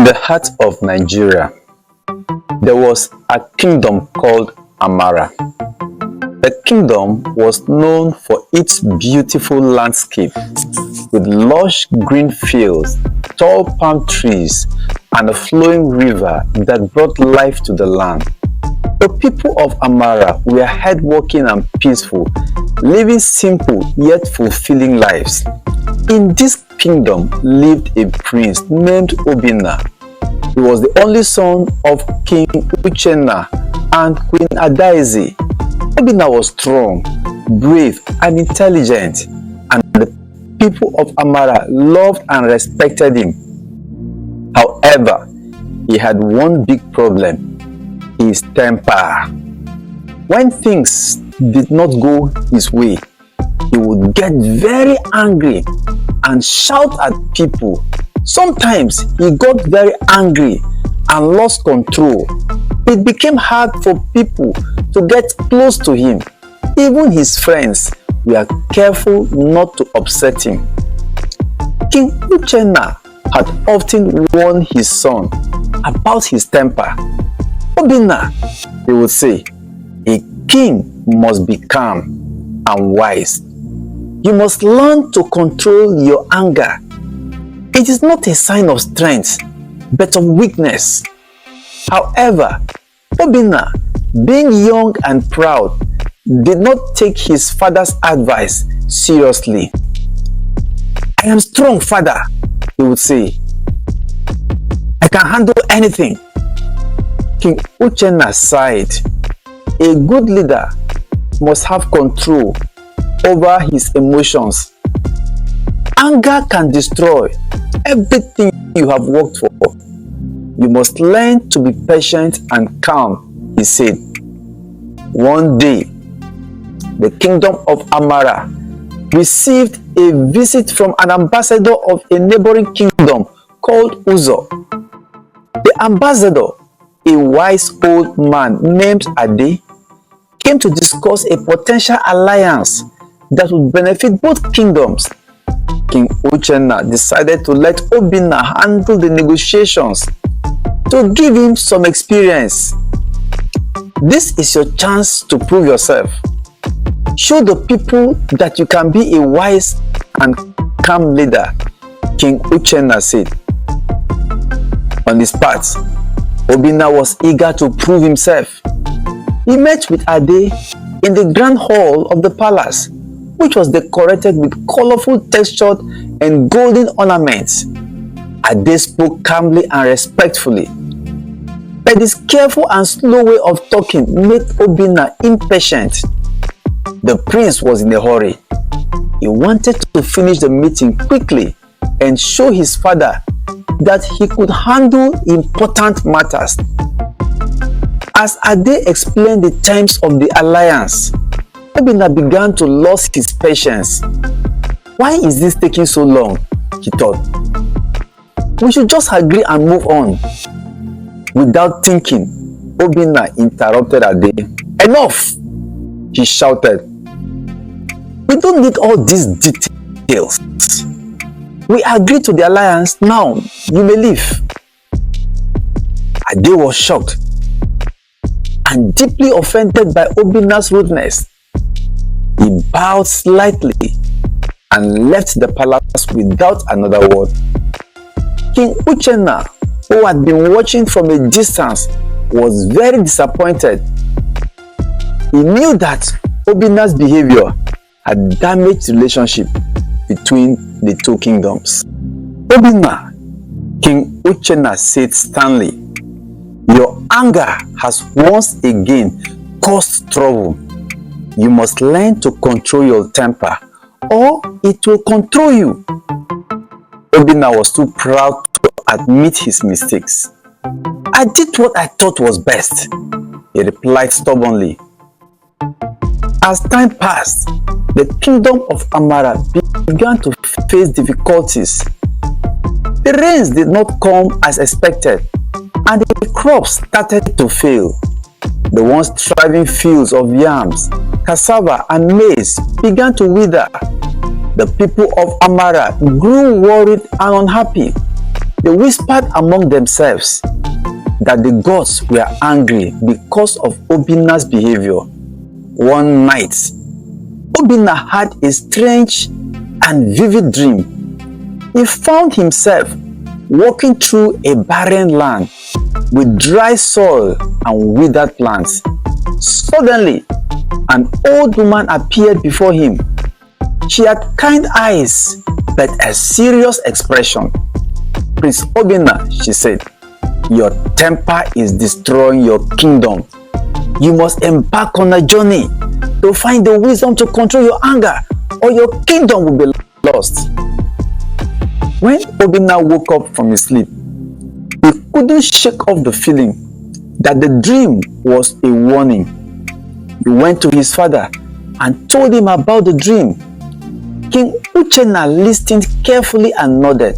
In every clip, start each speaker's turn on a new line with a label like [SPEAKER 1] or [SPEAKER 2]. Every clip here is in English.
[SPEAKER 1] the heart of Nigeria, there was a kingdom called Amara. The kingdom was known for its beautiful landscape with lush green fields, tall palm trees, and a flowing river that brought life to the land. The people of Amara were hardworking and peaceful, living simple yet fulfilling lives. In this kingdom lived a prince named Obinna. He was the only son of King Uchenna and Queen Adaeze. Obinna was strong, brave, and intelligent, and the people of Amara loved and respected him. However, he had one big problem: his temper. When things did not go his way, he would get very angry and shout at people. Sometimes he got very angry and lost control. It became hard for people to get close to him. Even his friends were careful not to upset him. King Uchenna had often warned his son about his temper. Obinna, he would say, a king must be calm and wise. You must learn to control your anger. It is not a sign of strength, but of weakness. However, Obinna, being young and proud, did not take his father's advice seriously. I am strong, father, he would say. I can handle anything. King Uchenna sighed. A good leader must have control over his emotions. Anger can destroy everything you have worked for. You must learn to be patient and calm, he said. One day, the kingdom of Amara received a visit from an ambassador of a neighboring kingdom called Uzo. The ambassador, a wise old man named Ade, came to discuss a potential alliance that would benefit both kingdoms. King Uchenna decided to let Obinna handle the negotiations to give him some experience. This is your chance to prove yourself. Show the people that you can be a wise and calm leader, King Uchenna said. On his part, Obinna was eager to prove himself. He met with Ade in the grand hall of the palace, which was decorated with colorful textured and golden ornaments. Ade spoke calmly and respectfully, but his careful and slow way of talking made Obinna impatient. The prince was in a hurry. He wanted to finish the meeting quickly and show his father that he could handle important matters. As Ade explained the terms of the alliance, Obinna began to lose his patience. Why is this taking so long? He thought. We should just agree and move on. Without thinking, Obinna interrupted Ade. Enough! He shouted. We don't need all these details. We agreed to the alliance. Now, you may leave. Ade was shocked and deeply offended by Obinna's rudeness. He bowed slightly and left the palace without another word. King Uchenna, who had been watching from a distance, was very disappointed. He knew that Obinna's behavior had damaged the relationship between the two kingdoms. Obinna, King Uchenna said sternly, your anger has once again caused trouble. You must learn to control your temper, or it will control you. Obinna was too proud to admit his mistakes. I did what I thought was best, he replied stubbornly. As time passed, the kingdom of Amara began to face difficulties. The rains did not come as expected, and the crops started to fail. The once thriving fields of yams, cassava, and maize began to wither. The people of Amara grew worried and unhappy. They whispered among themselves that the gods were angry because of Obinna's behavior. One night, Obinna had a strange and vivid dream. He found himself walking through a barren land with dry soil and withered plants. Suddenly, an old woman appeared before him. She had kind eyes but a serious expression. "Prince Obinna," she said, "your temper is destroying your kingdom. You must embark on a journey to find the wisdom to control your anger, or your kingdom will be lost." When Obinna woke up from his sleep, he couldn't shake off the feeling that the dream was a warning. He went to his father and told him about the dream. King Uchenna listened carefully and nodded.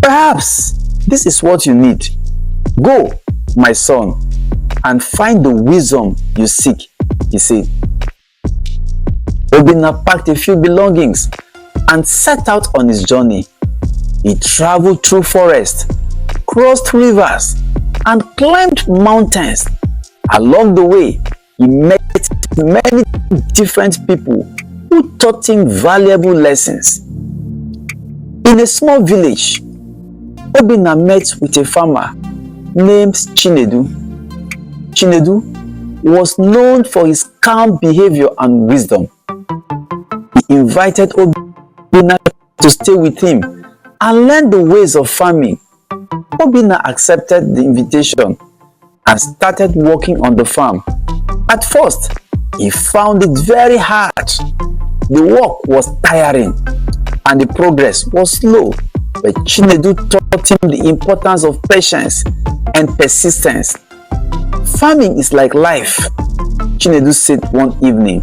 [SPEAKER 1] "Perhaps this is what you need. Go, my son, and find the wisdom you seek," he said. Obinna packed a few belongings and set out on his journey. He traveled through forests, crossed rivers, and climbed mountains. Along the way, he met many different people who taught him valuable lessons. In a small village, Obinna met with a farmer named Chinedu. Chinedu was known for his calm behavior and wisdom. He invited Obinna to stay with him and learn the ways of farming. Obinna accepted the invitation and started working on the farm. At first, he found it very hard. The work was tiring and the progress was slow, but Chinedu taught him the importance of patience and persistence. "Farming is like life," Chinedu said one evening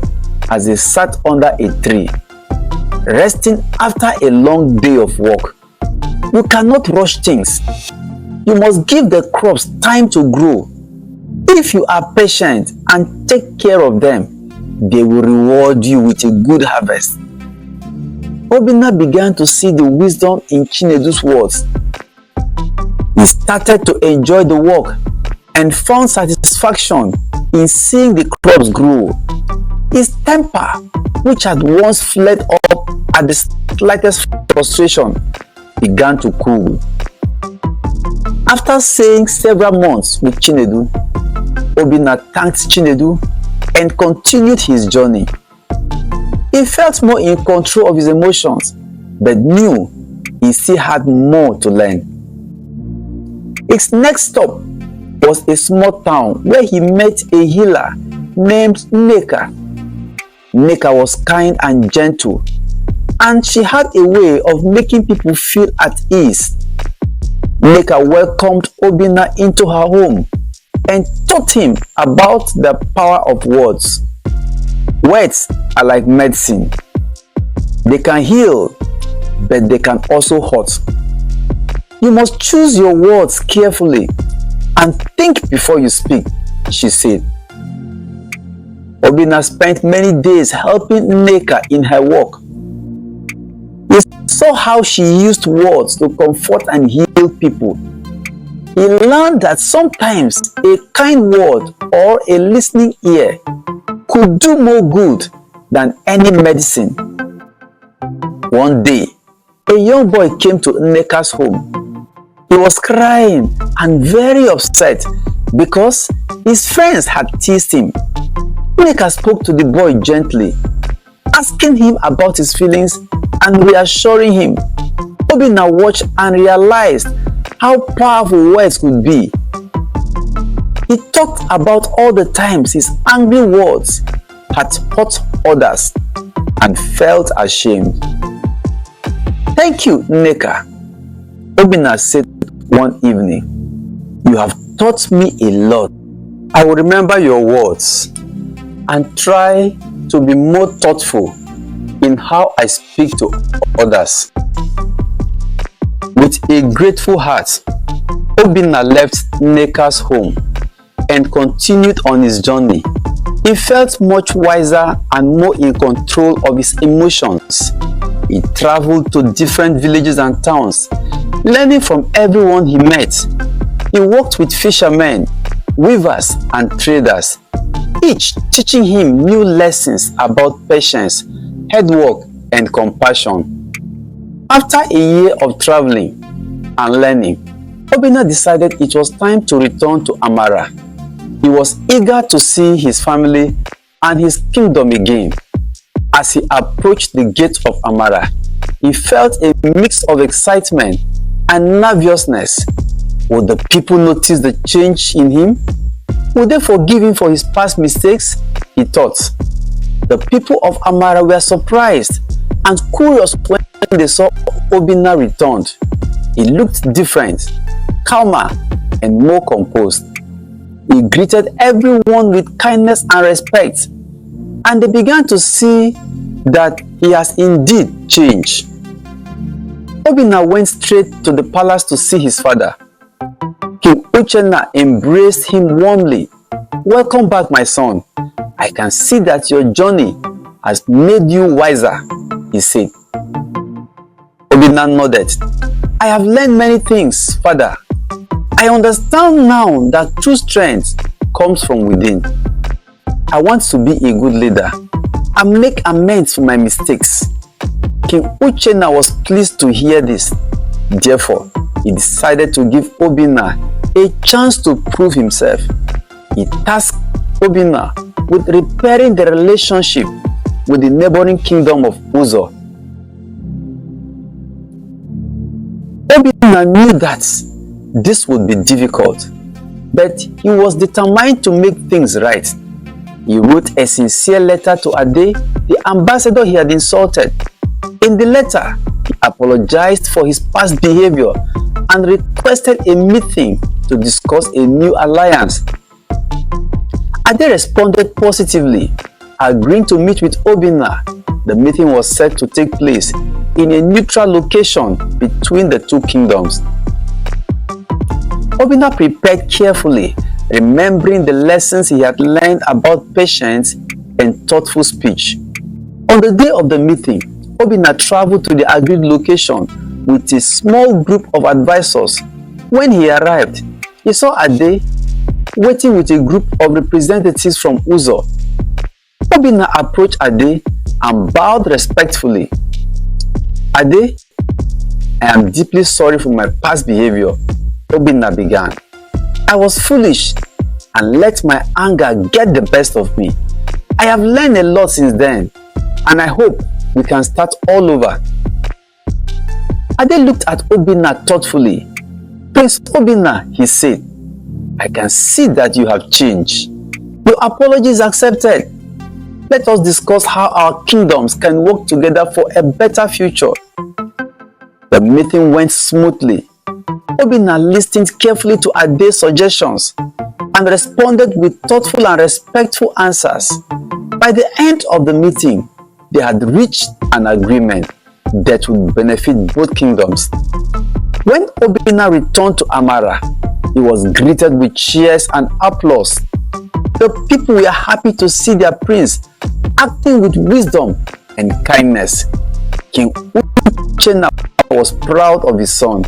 [SPEAKER 1] as they sat under a tree, resting after a long day of work. "You cannot rush things. You must give the crops time to grow. If you are patient and take care of them, they will reward you with a good harvest." Obinna began to see the wisdom in Chinedu's words. He started to enjoy the work and found satisfaction in seeing the crops grow. His temper, which had once flared up at the slightest frustration, began to cool. After staying several months with Chinedu, Obinna thanked Chinedu and continued his journey. He felt more in control of his emotions, but knew he still had more to learn. His next stop was a small town where he met a healer named Nneka. Nneka was kind and gentle, and she had a way of making people feel at ease. Nneka welcomed Obinna into her home and taught him about the power of words. Words are like medicine. They can heal, but they can also hurt. You must choose your words carefully and think before you speak, she said. Obinna spent many days helping Nneka in her work. He saw how she used words to comfort and heal people. He learned that sometimes a kind word or a listening ear could do more good than any medicine. One day, a young boy came to Nneka's home. He was crying and very upset because his friends had teased him. Nneka spoke to the boy gently, asking him about his feelings and reassuring him. Obinna watched and realized how powerful words could be. He talked about all the times his angry words had hurt others and felt ashamed. "Thank you, Nneka," Obinna said one evening. "You have taught me a lot. I will remember your words and try to be more thoughtful in how I speak to others." With a grateful heart, Obinna left Nneka's home and continued on his journey. He felt much wiser and more in control of his emotions. He traveled to different villages and towns, Learning from everyone he met, he worked with fishermen, weavers, and traders, each teaching him new lessons about patience, hard work, and compassion. After a year of traveling and learning, Obinna decided it was time to return to Amara. He was eager to see his family and his kingdom again. As he approached the gate of Amara, he felt a mix of excitement and nervousness. Would the people notice the change in him? Would they forgive him for his past mistakes? He thought. The people of Amara were surprised and curious when they saw Obinna returned. He looked different, calmer, and more composed. He greeted everyone with kindness and respect, and they began to see that he has indeed changed. Obinna went straight to the palace to see his father. King Uchenna embraced him warmly. "Welcome back, my son. I can see that your journey has made you wiser," he said. Obinna nodded. "I have learned many things, father. I understand now that true strength comes from within. I want to be a good leader and make amends for my mistakes." King Uchenna was pleased to hear this. Therefore, he decided to give Obinna a chance to prove himself. He tasked Obinna with repairing the relationship with the neighboring kingdom of Uzo. Obinna knew that this would be difficult, but he was determined to make things right. He wrote a sincere letter to Ade, the ambassador he had insulted. In the letter, he apologized for his past behavior and requested a meeting to discuss a new alliance. Ade responded positively, agreeing to meet with Obinna. The meeting was set to take place in a neutral location between the two kingdoms. Obinna prepared carefully, remembering the lessons he had learned about patience and thoughtful speech. On the day of the meeting, Obinna traveled to the agreed location with a small group of advisors. When he arrived, he saw Ade waiting with a group of representatives from Uzo. Obinna approached Ade and bowed respectfully. "Ade, I am deeply sorry for my past behavior," Obinna began. "I was foolish and let my anger get the best of me. I have learned a lot since then, and I hope we can start all over." Ade looked at Obinna thoughtfully. "Prince Obinna," he said, "I can see that you have changed. Your apology is accepted. Let us discuss how our kingdoms can work together for a better future." The meeting went smoothly. Obinna listened carefully to Ade's suggestions and responded with thoughtful and respectful answers. By the end of the meeting, they had reached an agreement that would benefit both kingdoms. When Obinna returned to Amara, he was greeted with cheers and applause. The people were happy to see their prince acting with wisdom and kindness. King Uchenna was proud of his son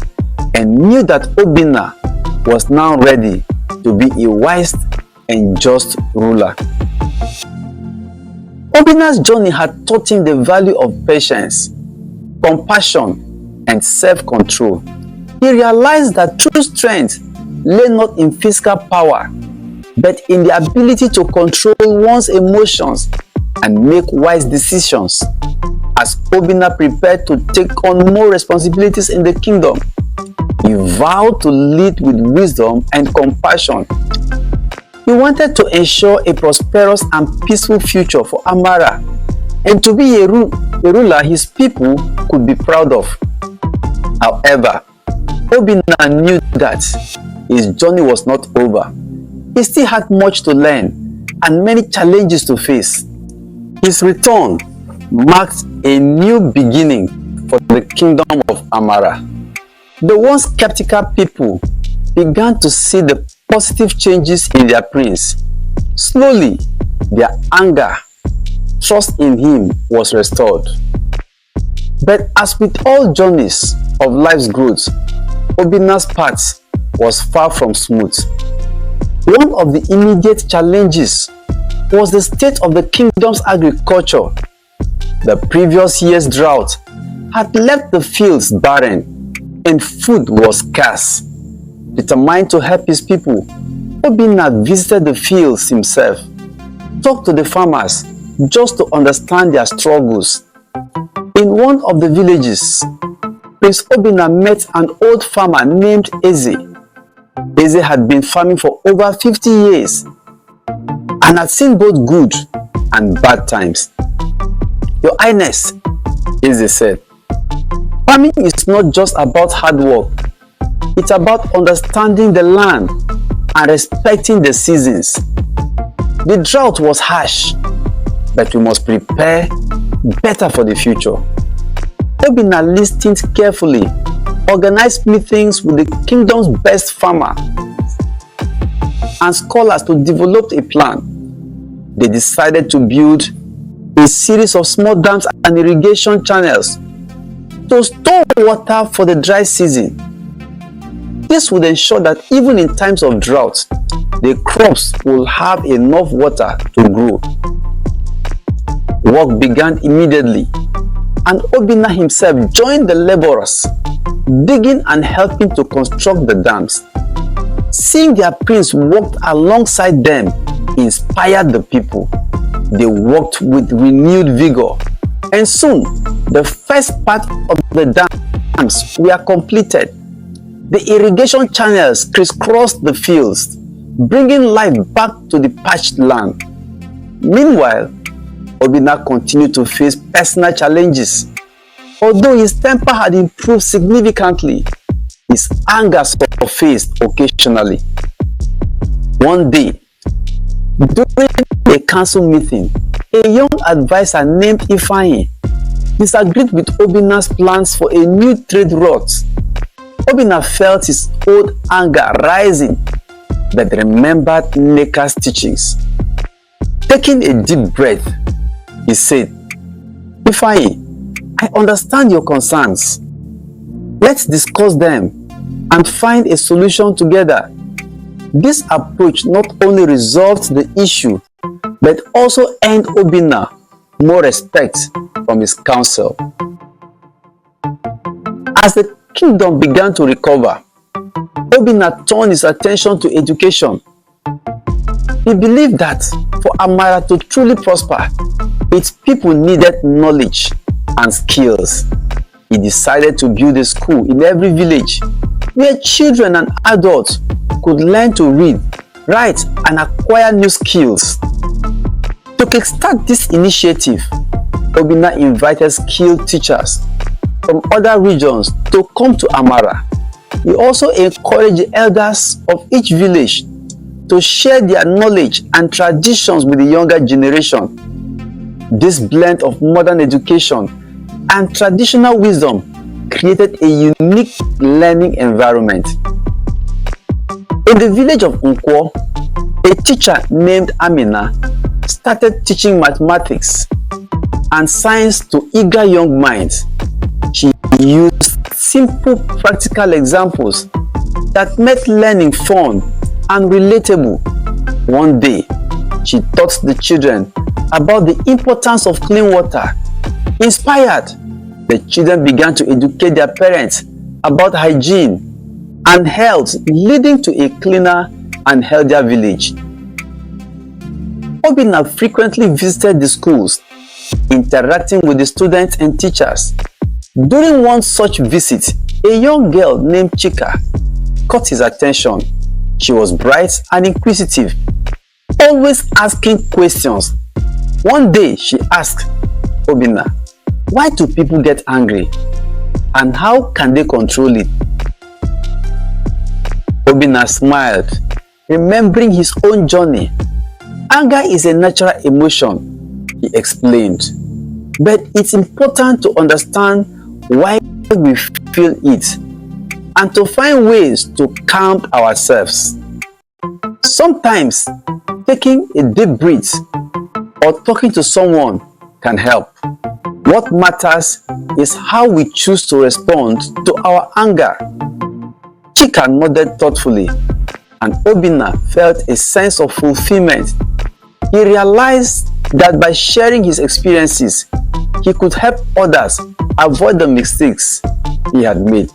[SPEAKER 1] and knew that Obinna was now ready to be a wise and just ruler. Obinna's journey had taught him the value of patience, compassion, and self-control. He realized that true strength lay not in physical power, but in the ability to control one's emotions and make wise decisions. As Obinna prepared to take on more responsibilities in the kingdom, he vowed to lead with wisdom and compassion. He wanted to ensure a prosperous and peaceful future for Amara and to be a ruler his people could be proud of. However, Obinna knew that his journey was not over. He still had much to learn and many challenges to face. His return marked a new beginning for the kingdom of Amara. The once skeptical people began to see the positive changes in their prince. Slowly, their anger, trust in him was restored. But as with all journeys of life's growth, Obinna's path was far from smooth. One of the immediate challenges was the state of the kingdom's agriculture. The previous year's drought had left the fields barren and food was scarce. Determined to help his people, Obinna visited the fields himself, talked to the farmers just to understand their struggles. In one of the villages, Prince Obinna met an old farmer named Eze. Eze had been farming for over 50 years and had seen both good and bad times. "Your Highness," Eze said, "farming is not just about hard work. It's about understanding the land and respecting the seasons. The drought was harsh, but we must prepare better for the future." Obinna listened carefully, organized meetings with the kingdom's best farmer and scholars to develop a plan. They decided to build a series of small dams and irrigation channels to store water for the dry season. This would ensure that even in times of drought, the crops will have enough water to grow. Work began immediately, and Obinna himself joined the laborers, digging and helping to construct the dams. Seeing their prince work alongside them inspired the people. They worked with renewed vigor, and soon the first part of the dams were completed. The irrigation channels crisscrossed the fields, bringing life back to the parched land. Meanwhile, Obinna continued to face personal challenges. Although his temper had improved significantly, his anger surfaced occasionally. One day, during a council meeting, a young advisor named Ifeanyi disagreed with Obinna's plans for a new trade route. Obinna felt his old anger rising, but remembered Nneka's teachings. Taking a deep breath, he said, "Ifeanyi, I understand your concerns. Let's discuss them and find a solution together." This approach not only resolved the issue, but also earned Obinna more respect from his council. As the kingdom began to recover, Obinna turned his attention to education. He believed that for Amara to truly prosper, its people needed knowledge and skills. He decided to build a school in every village where children and adults could learn to read, write, and acquire new skills. To kickstart this initiative, Obinna invited skilled teachers from other regions to come to Amara. He also encouraged the elders of each village to share their knowledge and traditions with the younger generation. This blend of modern education and traditional wisdom created a unique learning environment. In the village of Nkwo, a teacher named Amina started teaching mathematics and science to eager young minds. She used simple practical examples that made learning fun and relatable. One day, she taught the children about the importance of clean water. Inspired, the children began to educate their parents about hygiene and health, leading to a cleaner and healthier village. Obinna frequently visited the schools, interacting with the students and teachers. During one such visit, a young girl named Chika caught his attention. She was bright and inquisitive, always asking questions. One day, she asked Obinna, "Why do people get angry? And how can they control it?" Obinna smiled, remembering his own journey. "Anger is a natural emotion," he explained, "but it's important to understand why we feel it and to find ways to calm ourselves. Sometimes taking a deep breath or talking to someone can help. What matters is how we choose to respond to our anger." Chika nodded thoughtfully, and Obinna felt a sense of fulfillment. He realized that by sharing his experiences, he could help others avoid the mistakes he had made.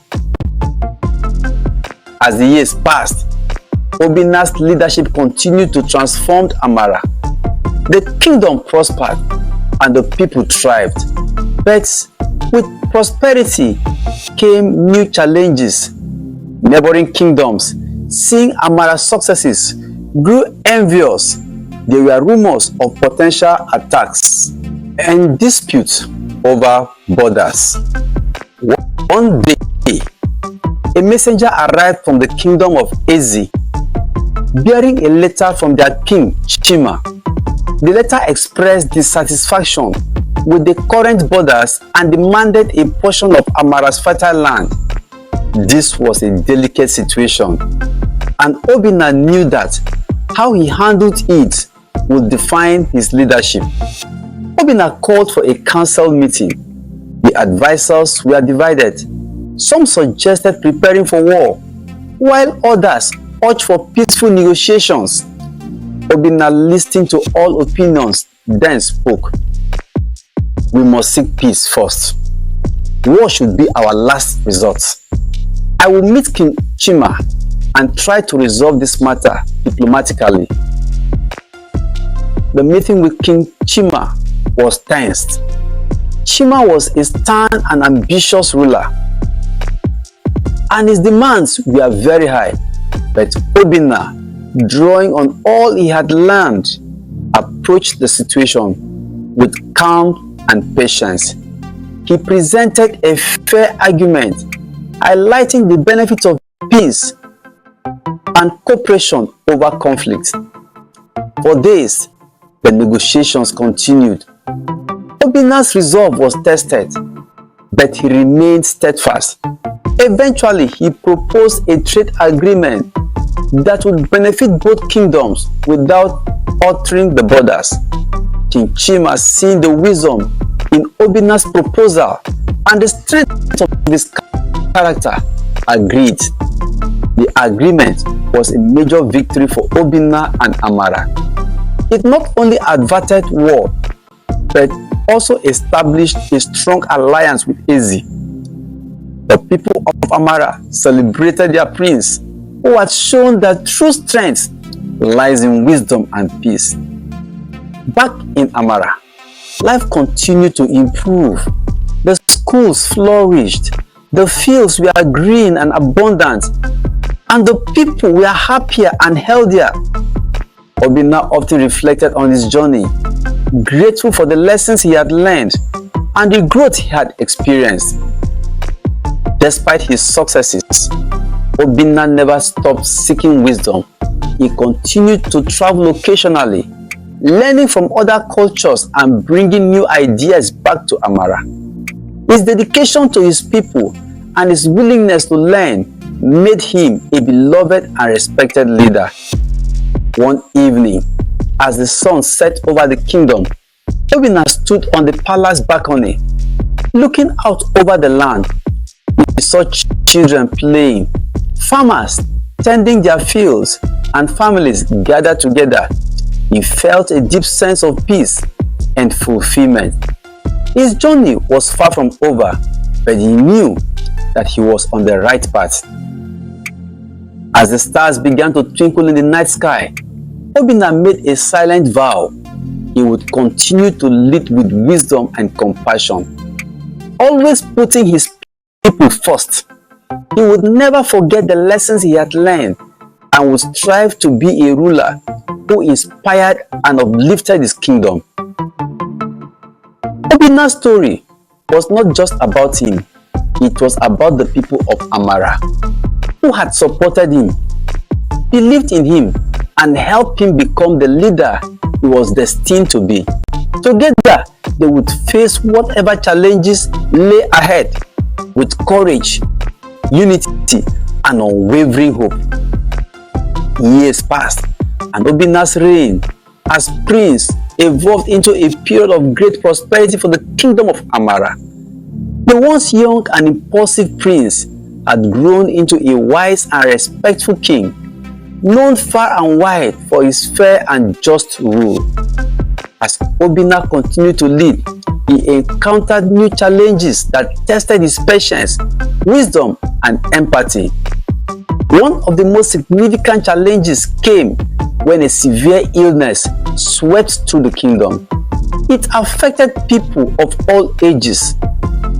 [SPEAKER 1] As the years passed, Obinna's leadership continued to transform Amara. The kingdom prospered and the people thrived. But with prosperity came new challenges. Neighboring kingdoms, seeing Amara's successes, grew envious. There were rumors of potential attacks and disputes over borders. One day, a messenger arrived from the kingdom of Ezi, bearing a letter from their king, Chima. The letter expressed dissatisfaction with the current borders and demanded a portion of Amara's fertile land. This was a delicate situation, and Obinna knew that how he handled it would define his leadership. Obinna called for a council meeting. The advisors were divided. Some suggested preparing for war, while others urged for peaceful negotiations. Obinna listened to all opinions, then spoke. We must seek peace first. War should be our last resort. I will meet King Chima and try to resolve this matter diplomatically. The meeting with King Chima was tense. Chima was a stern and ambitious ruler, and his demands were very high. But Obinna, drawing on all he had learned, approached the situation with calm and patience. He presented a fair argument, highlighting the benefits of peace and cooperation over conflict. For days, the negotiations continued. Obinna's resolve was tested, but he remained steadfast. Eventually, he proposed a trade agreement that would benefit both kingdoms without altering the borders. King Chima, seeing the wisdom in Obinna's proposal and the strength of his character, agreed. The agreement was a major victory for Obinna and Amara. It not only averted war, but also established a strong alliance with Ezi. The people of Amara celebrated their prince, who had shown that true strength lies in wisdom and peace. Back in Amara, life continued to improve. The schools flourished, the fields were green and abundant, and the people were happier and healthier. Obinna often reflected on his journey, grateful for the lessons he had learned and the growth he had experienced. Despite his successes, Obinna never stopped seeking wisdom. He continued to travel occasionally, learning from other cultures and bringing new ideas back to Amara. His dedication to his people and his willingness to learn made him a beloved and respected leader. One evening, as the sun set over the kingdom, Obinna stood on the palace balcony. Looking out over the land, he saw children playing, farmers tending their fields, and families gathered together. He felt a deep sense of peace and fulfillment. His journey was far from over, but he knew that he was on the right path. As the stars began to twinkle in the night sky, Obinna made a silent vow. He would continue to lead with wisdom and compassion, always putting his people first. He would never forget the lessons he had learned and would strive to be a ruler who inspired and uplifted his kingdom. Obinna's story was not just about him, it was about the people of Amara who had supported him, believed in him, and helped him become the leader he was destined to be. Together, they would face whatever challenges lay ahead with courage, unity, and unwavering hope. Years passed, and Obinna's reign as prince evolved into a period of great prosperity for the kingdom of Amara. The once young and impulsive prince had grown into a wise and respectful king, known far and wide for his fair and just rule. As Obinna continued to lead, he encountered new challenges that tested his patience, wisdom, and empathy. One of the most significant challenges came when a severe illness swept through the kingdom. It affected people of all ages,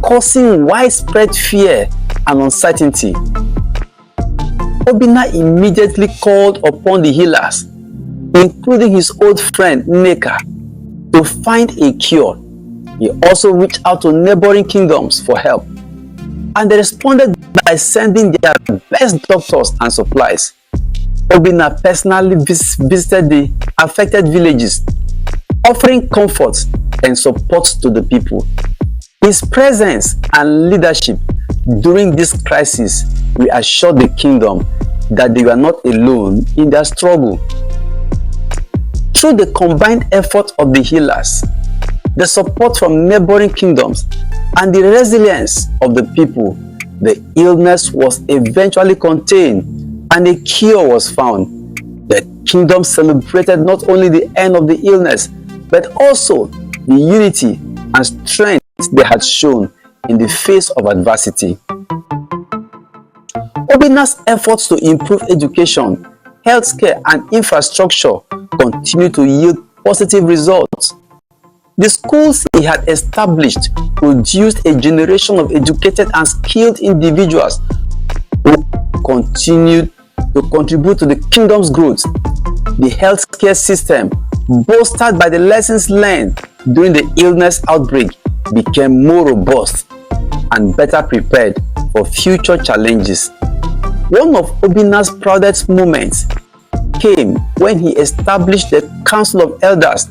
[SPEAKER 1] causing widespread fear and uncertainty. Obinna immediately called upon the healers, including his old friend Nneka, to find a cure. He also reached out to neighboring kingdoms for help, and they responded by sending their best doctors and supplies. Obinna personally visited the affected villages, offering comfort and support to the people. His presence and leadership during this crisis reassured the kingdom that they were not alone in their struggle. Through the combined effort of the healers, the support from neighboring kingdoms, and the resilience of the people, the illness was eventually contained and a cure was found. The kingdom celebrated not only the end of the illness, but also the unity and strength they had shown in the face of adversity. Obinna's efforts to improve education, healthcare, and infrastructure continued to yield positive results. The schools he had established produced a generation of educated and skilled individuals who continued to contribute to the kingdom's growth. The healthcare system, bolstered by the lessons learned during the illness outbreak, became more robust and better prepared for future challenges. One of Obinna's proudest moments came when he established the Council of Elders,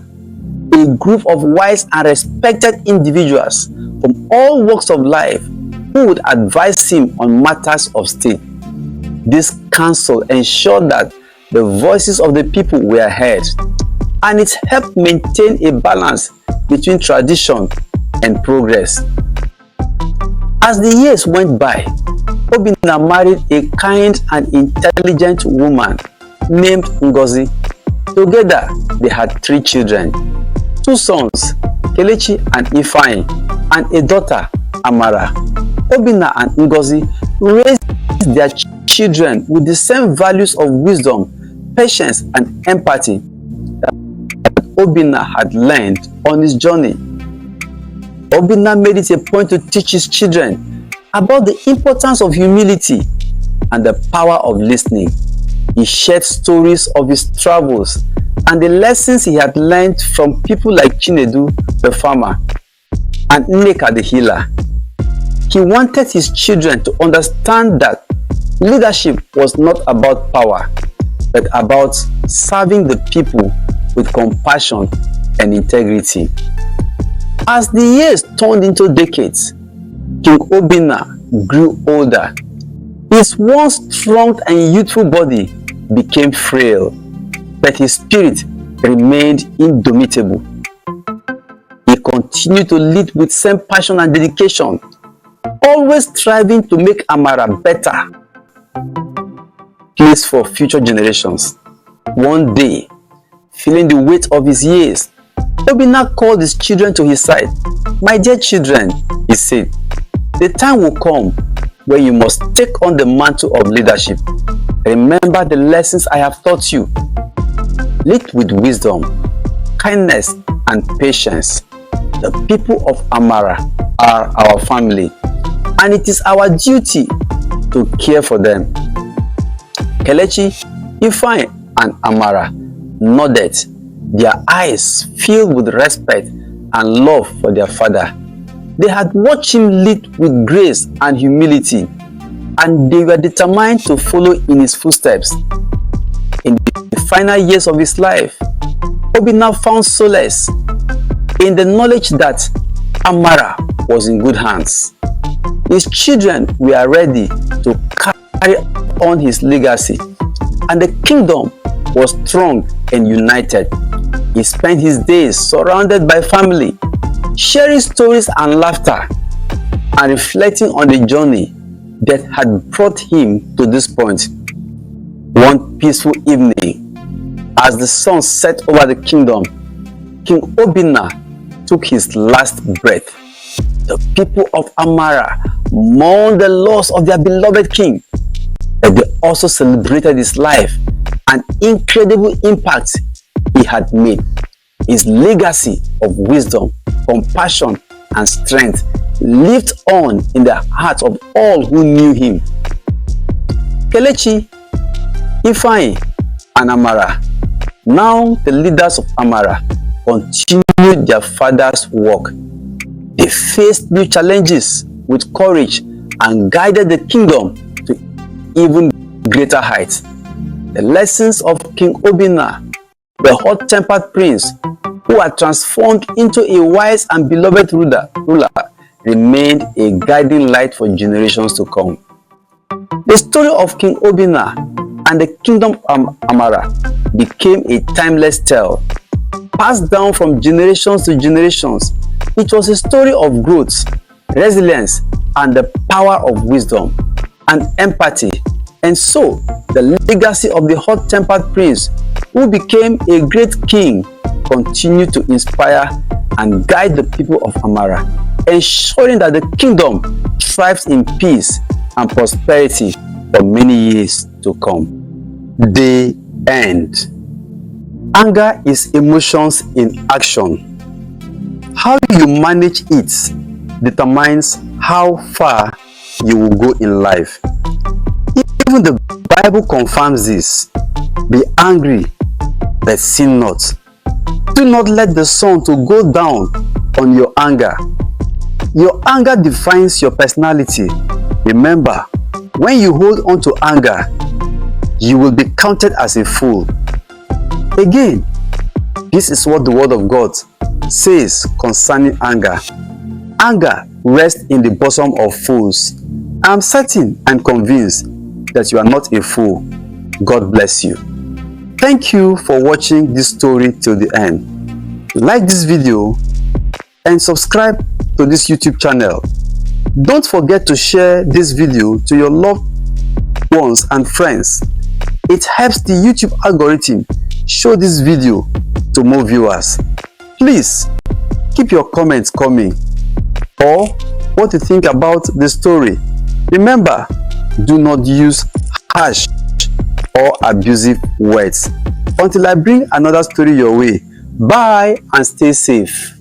[SPEAKER 1] a group of wise and respected individuals from all walks of life who would advise him on matters of state. This council ensured that the voices of the people were heard, and it helped maintain a balance between tradition and progress. As the years went by, Obinna married a kind and intelligent woman named Ngozi. Together, they had 3 children, 2 sons, Kelechi and Ifeanyi, and a daughter, Amara. Obinna and Ngozi raised their children with the same values of wisdom, patience, and empathy that Obinna had learned on his journey. Obinna made it a point to teach his children about the importance of humility and the power of listening. He shared stories of his travels and the lessons he had learned from people like Chinedu, the farmer, and Nneka, the healer. He wanted his children to understand that leadership was not about power, but about serving the people with compassion and integrity. As the years turned into decades, King Obinna grew older. His once strong and youthful body became frail, but his spirit remained indomitable. He continued to lead with same passion and dedication, always striving to make Amara better place for future generations. One day, feeling the weight of his years, Obinna called his children to his side. "My dear children," he said, "the time will come where you must take on the mantle of leadership. Remember the lessons I have taught you. Lead with wisdom, kindness, and patience. The people of Amara are our family, and it is our duty to care for them." Kelechi, Ifeanyi, and Amara nodded, their eyes filled with respect and love for their father. They had watched him lead with grace and humility, and they were determined to follow in his footsteps. In the final years of his life, Obinna found solace in the knowledge that Amara was in good hands. His children were ready to carry on his legacy, and the kingdom was strong and united. He spent his days surrounded by family, sharing stories and laughter, and reflecting on the journey that had brought him to this point. One peaceful evening, as the sun set over the kingdom, King Obinna took his last breath. The people of Amara mourned the loss of their beloved king, but they also celebrated his life and incredible impact he had made. His legacy of wisdom, compassion, and strength lived on in the hearts of all who knew him. Kelechi, Ifeanyi, and Amara, now the leaders of Amara, continued their father's work. They faced new challenges with courage and guided the kingdom to even greater heights. The lessons of King Obinna, the hot-tempered prince who had transformed into a wise and beloved ruler, remained a guiding light for generations to come. The story of King Obinna and the kingdom of Amara became a timeless tale, passed down from generations to generations. It was a story of growth, resilience, and the power of wisdom and empathy. And so, the legacy of the hot-tempered prince who became a great king continued to inspire and guide the people of Amara, ensuring that the kingdom thrives in peace and prosperity for many years to come. The end. Anger is emotions in action. How you manage it determines how far you will go in life. Even the Bible confirms this. Be angry, but sin not. Do not let the sun to go down on your anger. Your anger defines your personality. Remember, when you hold on to anger, you will be counted as a fool. Again, this is what the word of God says concerning anger. Anger rests in the bosom of fools. I am certain and convinced that you are not a fool. God bless you. Thank you for watching this story till the end. Like this video and subscribe to this YouTube channel. Don't forget to share this video to your loved ones and friends. It helps the YouTube algorithm show this video to more viewers. Please keep your comments coming, or what you think about the story. Remember, do not use harsh or abusive words. Until I bring another story your way, bye and stay safe.